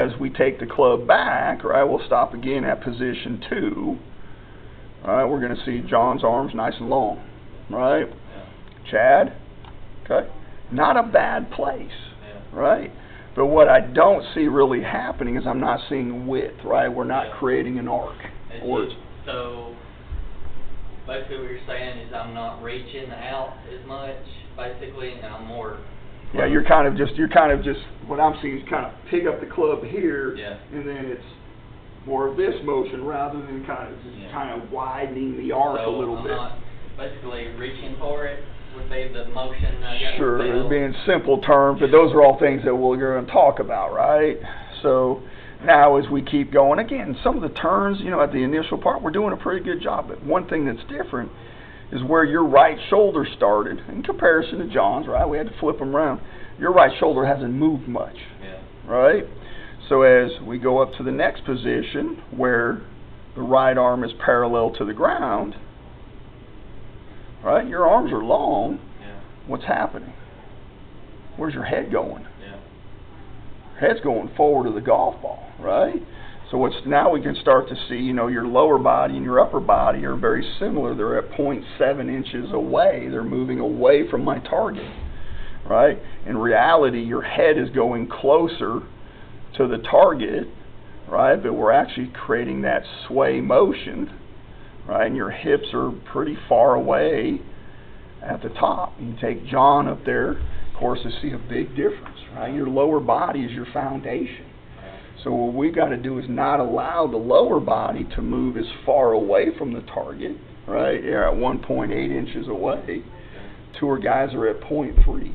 As we take the club back, right, we'll stop again at position 2. All right, we're going to see John's arms nice and long, right? Yeah. Chad, okay, not a bad place, yeah, right? But what I don't see really happening is I'm not seeing width, right? We're not, yeah, creating an arc. So basically what you're saying is I'm not reaching out as much, basically, and I'm more... Yeah, you're kind of just, what I'm seeing is kind of pick up the club here, yeah, and then it's more of this motion rather than kind of widening the arc a little bit. Not basically reaching for it would be the motion. Sure, it would be in simple terms, but those are all things that we're going to talk about, right? So now as we keep going, again, some of the turns, at the initial part, we're doing a pretty good job. But one thing that's different is where your right shoulder started, in comparison to John's, right? We had to flip him around. Your right shoulder hasn't moved much, yeah, right? So as we go up to the next position, where the right arm is parallel to the ground, right? Your arms are long. Yeah. What's happening? Where's your head going? Yeah. Head's going forward to the golf ball, right? So now we can start to see, your lower body and your upper body are very similar. They're at 0.7 inches away. They're moving away from my target, right? In reality, your head is going closer to the target, right? But we're actually creating that sway motion, right? And your hips are pretty far away at the top. You take John up there, of course, to see a big difference, right? Your lower body is your foundation. So what we've got to do is not allow the lower body to move as far away from the target, right? You're at 1.8 inches away. Two guys are at 0.3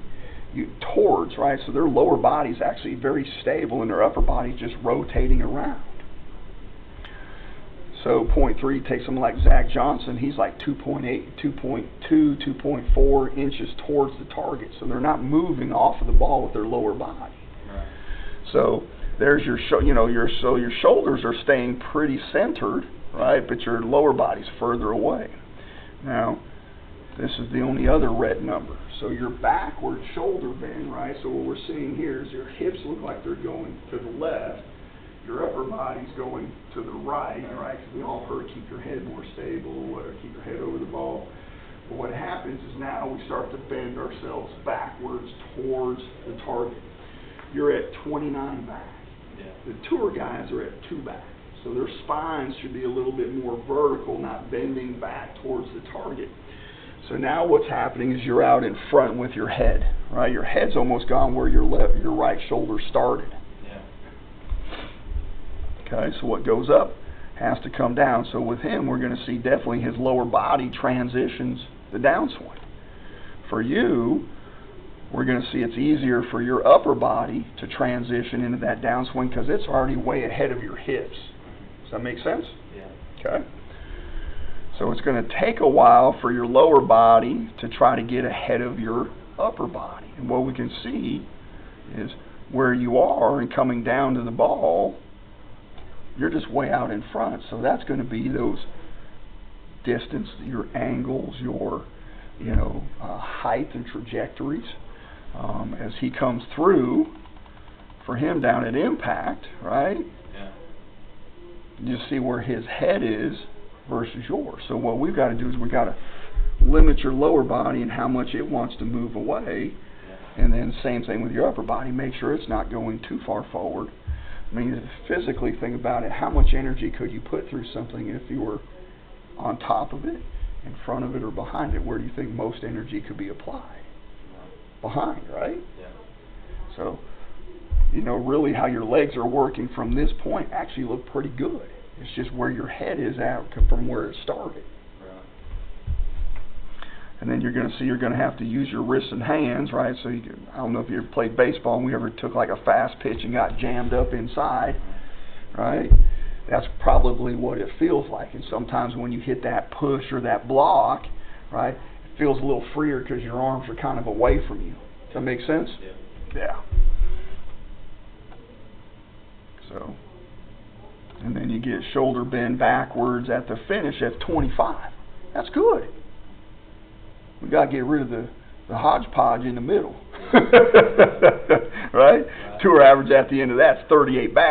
towards, right? So their lower body is actually very stable and their upper body is just rotating around. So 0.3 takes someone like Zach Johnson. He's like 2.8, 2.2, 2.4 inches towards the target. So they're not moving off of the ball with their lower body. Right. So there's your shoulders are staying pretty centered, right? But your lower body's further away. Now, this is the only other red number. So your backward shoulder bend, right? So what we're seeing here is your hips look like they're going to the left. Your upper body's going to the right, right? Because we all heard keep your head more stable, whatever, keep your head over the ball. But what happens is now we start to bend ourselves backwards towards the target. You're at 29 back. Yeah. The tour guys are at 2 back. So their spines should be a little bit more vertical, not bending back towards the target. So now what's happening is you're out in front with your head, right? Your head's almost gone where your right shoulder started. Yeah. Okay, so what goes up has to come down. So with him, we're going to see definitely his lower body transitions the downswing. For you, we're going to see it's easier for your upper body to transition into that downswing because it's already way ahead of your hips. Does that make sense? Yeah. Okay. So it's going to take a while for your lower body to try to get ahead of your upper body. And what we can see is where you are and coming down to the ball, you're just way out in front. So that's going to be those distance, your angles, your height and trajectories. As he comes through, for him down at impact, right? Yeah. You see where his head is versus yours. So what we've got to do is we've got to limit your lower body and how much it wants to move away. Yeah. And then same thing with your upper body. Make sure it's not going too far forward. I mean, physically think about it. How much energy could you put through something if you were on top of it, in front of it, or behind it? Where do you think most energy could be applied? Behind, right? Yeah. So, really how your legs are working from this point actually look pretty good. It's just where your head is at from where it started. Right. And then you're going to see you're going to have to use your wrists and hands, right? So I don't know if you ever played baseball and we ever took like a fast pitch and got jammed up inside, right? That's probably what it feels like. And sometimes when you hit that push or that block, right, it feels a little freer because your arms are kind of away from you. Does that make sense? Yeah. Yeah. So, and then you get shoulder bend backwards at the finish at 25. That's good. We got to get rid of the hodgepodge in the middle. Right? Tour average at the end of that's 38 back.